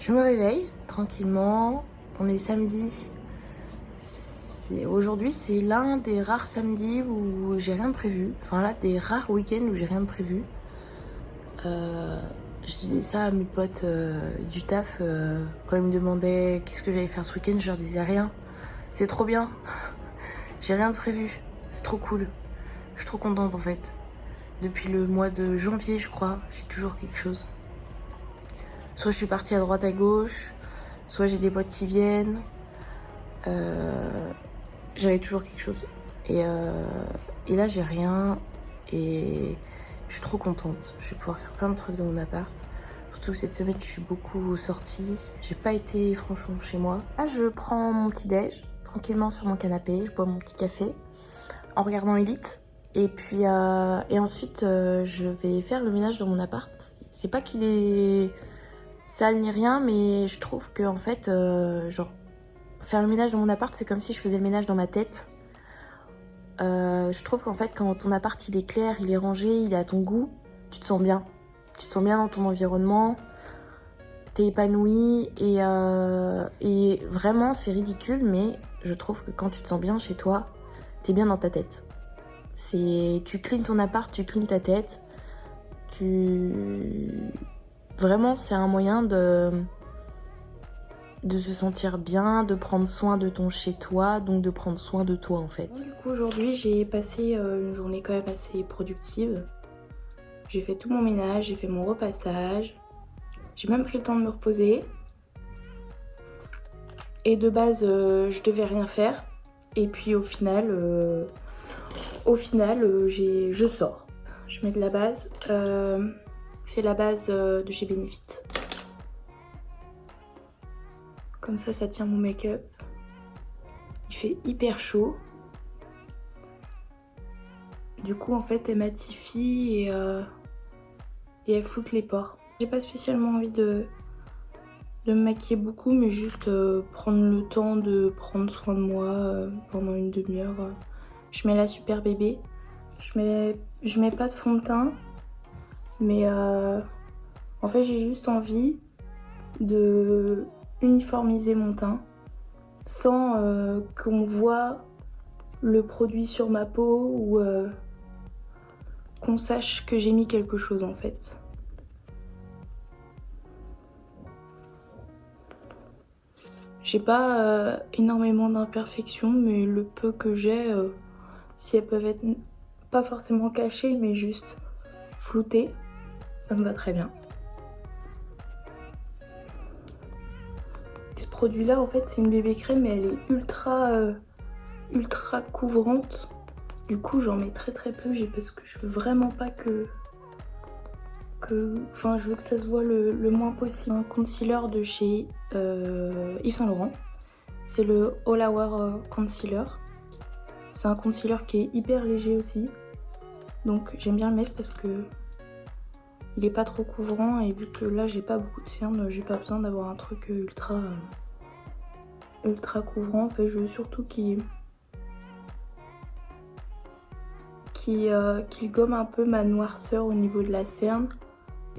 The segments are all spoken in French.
Je me réveille tranquillement, on est samedi. Aujourd'hui, c'est l'un des rares samedis où j'ai rien de prévu. Enfin là, des rares week-ends où j'ai rien de prévu. Je disais ça à mes potes du taf quand ils me demandaient qu'est-ce que j'allais faire ce week-end, je leur disais rien. C'est trop bien, j'ai rien de prévu, c'est trop cool. Je suis trop contente en fait. Depuis le mois de janvier, je crois, j'ai toujours quelque chose. Soit je suis partie à droite à gauche, soit j'ai des potes qui viennent. J'avais toujours quelque chose. Et là, j'ai rien. Et je suis trop contente. Je vais pouvoir faire plein de trucs dans mon appart. Surtout que cette semaine, je suis beaucoup sortie. J'ai pas été franchement chez moi. Là, je prends mon petit déj tranquillement sur mon canapé. Je bois mon petit café en regardant Elite. Et puis, et ensuite, je vais faire le ménage dans mon appart. C'est pas qu'il est sale ni rien, mais je trouve que en fait, genre, faire le ménage dans mon appart, c'est comme si je faisais le ménage dans ma tête. Je trouve qu'en fait, quand ton appart il est clair, il est rangé, il est à ton goût, tu te sens bien. Tu te sens bien dans ton environnement, t'es épanoui et vraiment c'est ridicule, mais je trouve que quand tu te sens bien chez toi, t'es bien dans ta tête. Tu cleans ton appart, tu cleans ta tête. Vraiment, c'est un moyen de se sentir bien, de prendre soin de ton chez-toi, donc de prendre soin de toi en fait. Du coup aujourd'hui j'ai passé une journée quand même assez productive. J'ai fait tout mon ménage, j'ai fait mon repassage, j'ai même pris le temps de me reposer. Et de base je devais rien faire. Et puis au final, je sors. Je mets de la base, c'est la base de chez Benefit. Comme ça tient mon make-up. Il fait hyper chaud. Du coup, en fait, elle matifie et elle floute les pores. J'ai pas spécialement envie de me maquiller beaucoup, mais juste prendre le temps de prendre soin de moi pendant une demi-heure. Je mets la Super Bébé. Je mets pas de fond de teint, mais en fait, j'ai juste envie de uniformiser mon teint sans qu'on voit le produit sur ma peau ou qu'on sache que j'ai mis quelque chose en fait. J'ai pas énormément d'imperfections, mais le peu que j'ai, si elles peuvent être pas forcément cachées, mais juste floutées, ça me va très bien. Ce produit là en fait c'est une bébé crème, mais elle est ultra couvrante. Du coup j'en mets très peu, parce que je veux vraiment pas enfin je veux que ça se voit le moins possible. Un concealer de chez Yves Saint Laurent, c'est le All Hour Concealer. C'est un concealer qui est hyper léger aussi, donc j'aime bien le mettre parce que il est pas trop couvrant, et vu que là j'ai pas beaucoup de cernes, j'ai pas besoin d'avoir un truc ultra couvrant. En fait je veux surtout qu'il gomme un peu ma noirceur au niveau de la cerne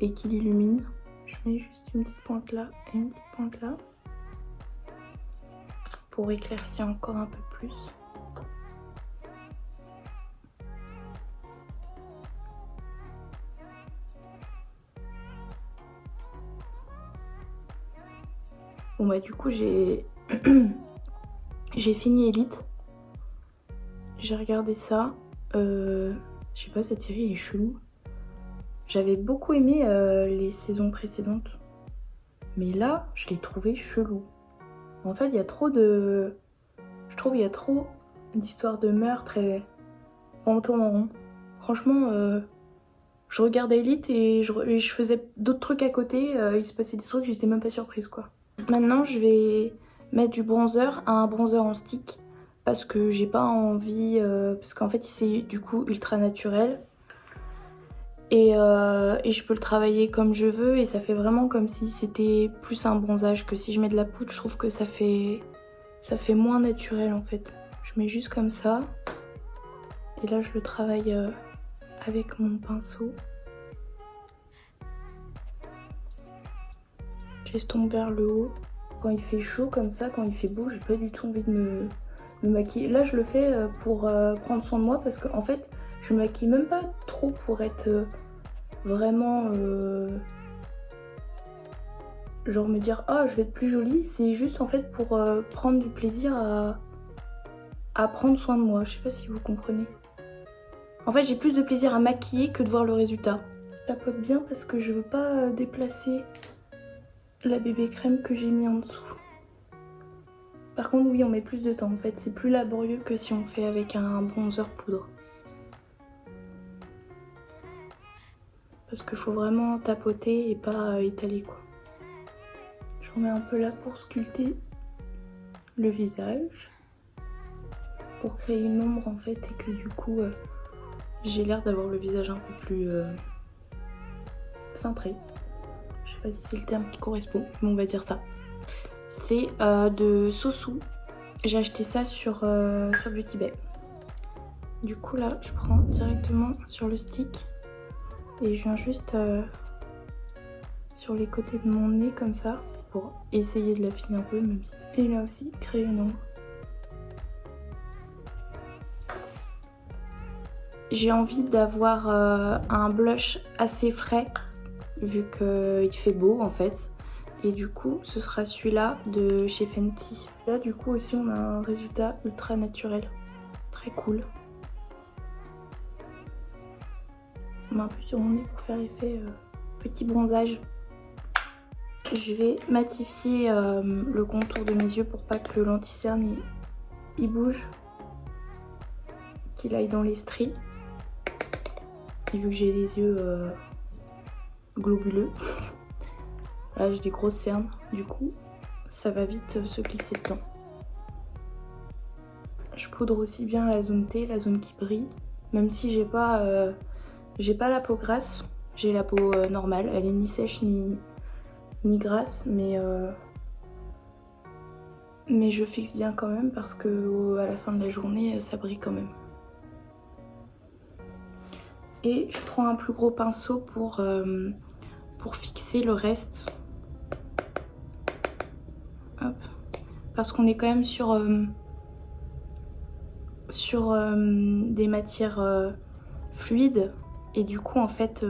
et qu'il illumine. Je mets juste une petite pointe là et une petite pointe là pour éclaircir encore un peu plus. Bon bah du coup j'ai fini Elite. J'ai regardé ça. Je sais pas, cette série elle est chelou. J'avais beaucoup aimé les saisons précédentes, mais là je l'ai trouvé chelou. En fait il y a trop de... Je trouve il y a trop d'histoires de meurtre et on tourne en rond. Franchement, je regardais Elite et je faisais d'autres trucs à côté. Il se passait des trucs, j'étais même pas surprise quoi. Maintenant je vais mettre du bronzer, un bronzer en stick, parce que j'ai pas envie, parce qu'en fait c'est du coup ultra naturel. Et je peux le travailler comme je veux, et ça fait vraiment comme si c'était plus un bronzage que si je mets de la poudre. Je trouve que ça fait moins naturel en fait. Je mets juste comme ça. Et là je le travaille avec mon pinceau. J'estompe vers le haut. Quand il fait chaud comme ça, quand il fait beau, j'ai pas du tout envie de me maquiller. Là je le fais pour prendre soin de moi parce qu'en fait je me maquille même pas trop pour être vraiment genre me dire oh je vais être plus jolie. C'est juste en fait pour prendre du plaisir à prendre soin de moi. Je sais pas si vous comprenez. En fait j'ai plus de plaisir à maquiller que de voir le résultat. Je tapote bien parce que je veux pas déplacer la bébé crème que j'ai mis en dessous. Par contre oui on met plus de temps en fait, c'est plus laborieux que si on fait avec un bronzer poudre. Parce qu'il faut vraiment tapoter et pas étaler quoi. J'en mets un peu là pour sculpter le visage. Pour créer une ombre en fait et que du coup j'ai l'air d'avoir le visage un peu plus cintré. Je sais pas si c'est le terme qui correspond, mais on va dire ça. C'est de Sosu. J'ai acheté ça sur Beauty Bay. Du coup là, je prends directement sur le stick et je viens juste sur les côtés de mon nez comme ça pour essayer de l'affiner un peu même si... Et là aussi, créer une ombre. J'ai envie d'avoir un blush assez frais vu qu'il fait beau en fait. Et du coup, ce sera celui-là de chez Fenty. Là, du coup, aussi, on a un résultat ultra naturel. Très cool. On met un peu sur mon nez pour faire effet petit bronzage. Je vais matifier le contour de mes yeux pour pas que l'anti-cerne il bouge. Qu'il aille dans les stries. Et vu que j'ai les yeux globuleux. Là j'ai des grosses cernes, du coup ça va vite se glisser dedans. Je poudre aussi bien la zone T, la zone qui brille, même si j'ai pas la peau grasse, j'ai la peau normale, elle est ni sèche ni grasse, mais je fixe bien quand même parce que à la fin de la journée ça brille quand même. Et je prends un plus gros pinceau pour fixer le reste. Hop. Parce qu'on est quand même sur des matières fluides et du coup en fait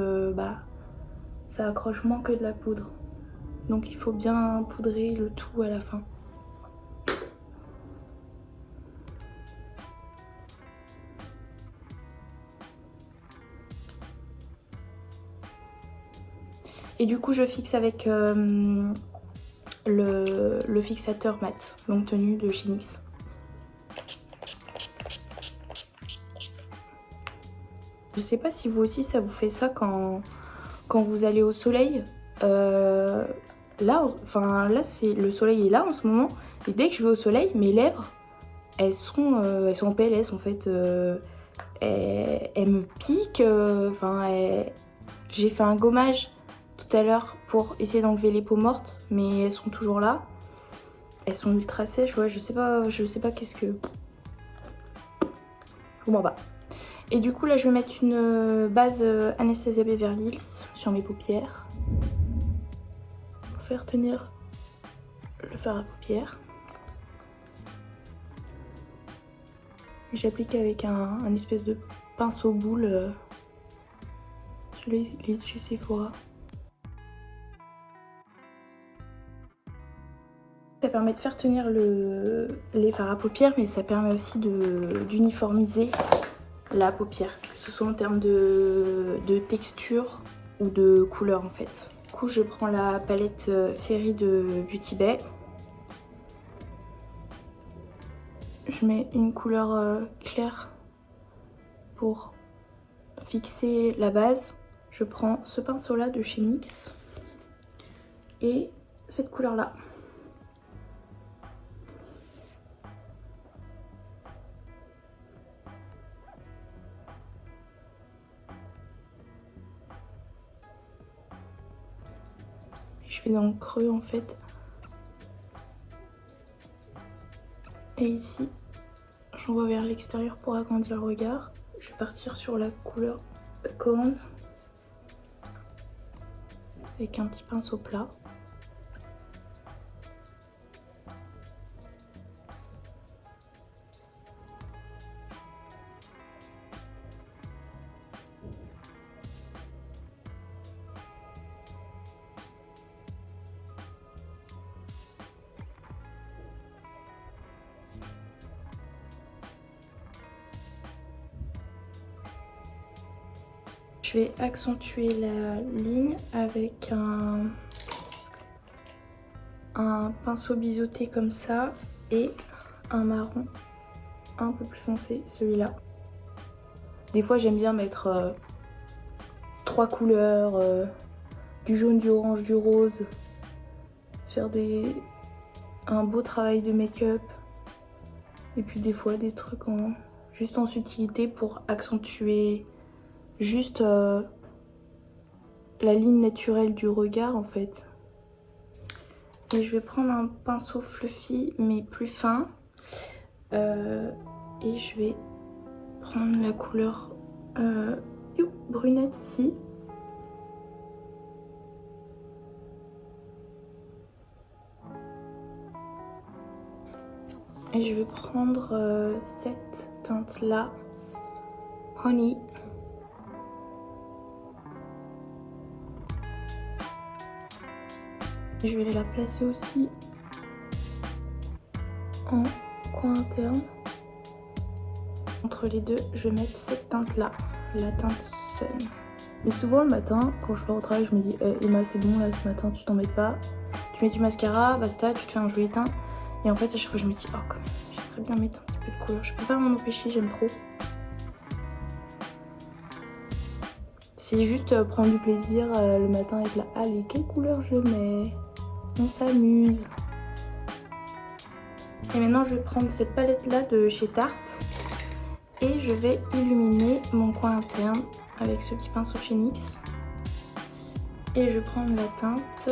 ça accroche moins que de la poudre. Donc il faut bien poudrer le tout à la fin. Et du coup je fixe avec le fixateur mat, longue tenue de chez NYX. Je sais pas si vous aussi ça vous fait ça quand vous allez au soleil. Là c'est le soleil est là en ce moment. Et dès que je vais au soleil, mes lèvres, elles sont en PLS en fait. Elles me piquent. J'ai fait un gommage tout à l'heure pour essayer d'enlever les peaux mortes, mais elles sont toujours là. Elles sont ultra sèches, ouais, je sais pas qu'est-ce que... Je comprends pas. Et du coup là je vais mettre une base Anastasia Beverly Hills sur mes paupières. Pour faire tenir le fard à paupières. J'applique avec un espèce de pinceau boule chez Sephora. Ça permet de faire tenir les fards à paupières, mais ça permet aussi d'uniformiser la paupière, que ce soit en termes de texture ou de couleur en fait. Du coup, je prends la palette Fairy de Beauty Bay. Je mets une couleur claire pour fixer la base. Je prends ce pinceau là de chez NYX et cette couleur là. Je vais dans le creux en fait. Et ici, j'envoie vers l'extérieur pour agrandir le regard. Je vais partir sur la couleur Corn avec un petit pinceau plat. Je vais accentuer la ligne avec un pinceau biseauté comme ça et un marron un peu plus foncé, celui-là. Des fois j'aime bien mettre 3 couleurs, du jaune, du orange, du rose, faire un beau travail de make-up et puis des fois des trucs juste en subtilité pour accentuer juste la ligne naturelle du regard en fait. Et je vais prendre un pinceau fluffy mais plus fin et je vais prendre la couleur brunette ici. Et je vais prendre cette teinte là, Honey. Je vais la placer aussi en coin interne. Entre les deux, je vais mettre cette teinte là, la teinte Sun. Mais souvent le matin, quand je pars au travail, je me dis Emma, c'est bon là ce matin, tu t'embêtes pas. Tu mets du mascara, basta, tu te fais un joli teint. Et en fait, à chaque fois, je me dis oh, quand même, j'aimerais bien mettre un petit peu de couleur. Je peux pas m'en empêcher, j'aime trop. C'est juste prendre du plaisir le matin avec la allez, quelle couleur je mets? On s'amuse. Et maintenant je vais prendre cette palette là de chez Tarte et je vais illuminer mon coin interne avec ce petit pinceau chez NYX. Et je vais prendre la teinte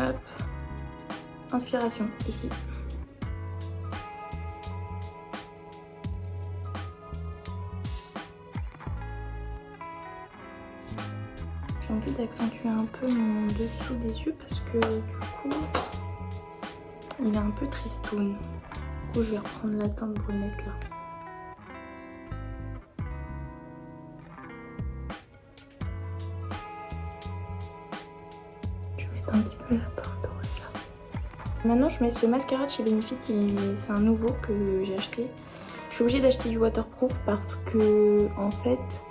hop, Inspiration ici. J'ai envie d'accentuer un peu mon dessous des yeux parce que du coup il est un peu tristoun. Du coup je vais reprendre la teinte brunette là. Je vais mettre un petit peu la teinte dorée là. Maintenant je mets ce mascara de chez Benefit, c'est un nouveau que j'ai acheté. Je suis obligée d'acheter du waterproof parce que en fait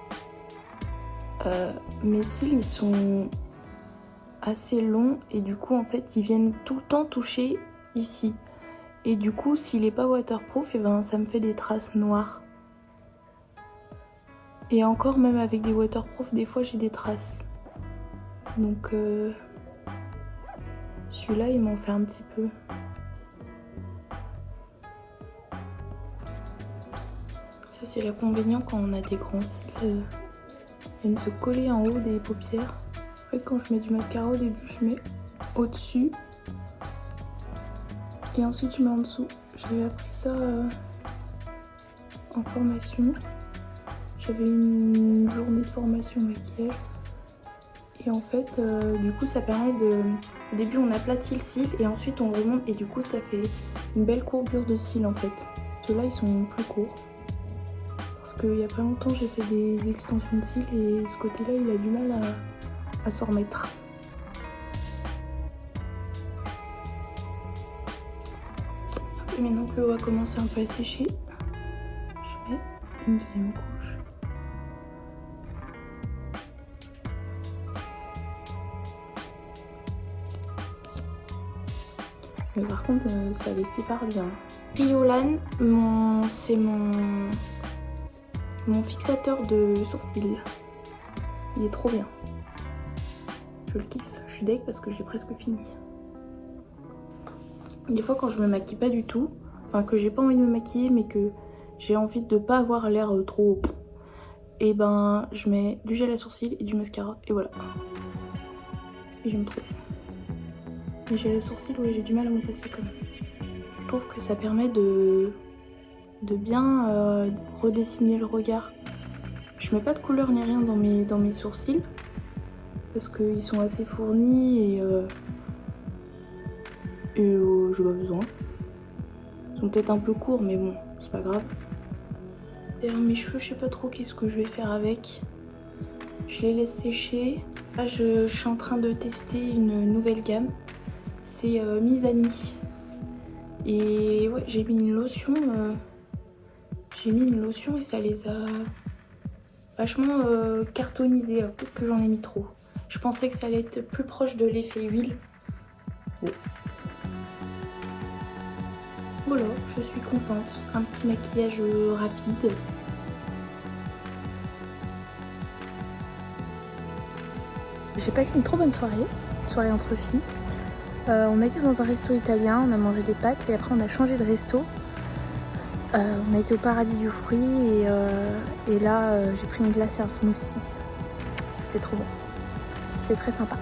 mes cils ils sont assez longs et du coup en fait ils viennent tout le temps toucher ici. Et du coup s'il est pas waterproof, et ben ça me fait des traces noires. Et encore même avec des waterproof, des fois j'ai des traces. Donc celui-là il m'en fait un petit peu. Ça c'est l'inconvénient quand on a des grands cils. Ils viennent se coller en haut des paupières. En fait quand je mets du mascara au début, je mets au-dessus. Et ensuite je mets en dessous. J'avais appris ça en formation. J'avais une journée de formation maquillage. Et en fait, du coup ça permet de... Au début on aplatit le cil et ensuite on remonte. Et du coup ça fait une belle courbure de cils en fait. Ceux-là ils sont plus courts. Parce qu'il y a pas longtemps j'ai fait des extensions de cils et ce côté-là il a du mal à s'en remettre. Et maintenant que l'eau a commencé un peu à sécher, je mets une deuxième couche. Mais par contre, ça les sépare bien. Riolan, c'est mon fixateur de sourcils. Il est trop bien. Je le kiffe. Je suis deg parce que j'ai presque fini. Des fois quand je me maquille pas du tout, enfin que j'ai pas envie de me maquiller mais que j'ai envie de pas avoir l'air trop... Et ben je mets du gel à sourcils et du mascara et voilà. Et j'aime trop. Le gel à sourcils, oui j'ai du mal à me passer quand même. Je trouve que ça permet de bien redessiner le regard. Je mets pas de couleur ni rien dans mes sourcils parce qu'ils sont assez fournis et j'ai pas besoin. Ils sont peut-être un peu courts mais bon, c'est pas grave. Derrière mes cheveux, je sais pas trop qu'est-ce que je vais faire avec. Je les laisse sécher. Là, je suis en train de tester une nouvelle gamme. C'est Mizani. Et ouais, j'ai mis une lotion. Et ça les a... vachement cartonisé, peut-être que j'en ai mis trop. Je pensais que ça allait être plus proche de l'effet huile. Bon. Voilà, je suis contente. Un petit maquillage rapide. J'ai passé une trop bonne soirée entre filles. On a été dans un resto italien, on a mangé des pâtes et après on a changé de resto. On a été au Paradis du Fruit et là j'ai pris une glace et un smoothie. C'était trop bon. C'était très sympa.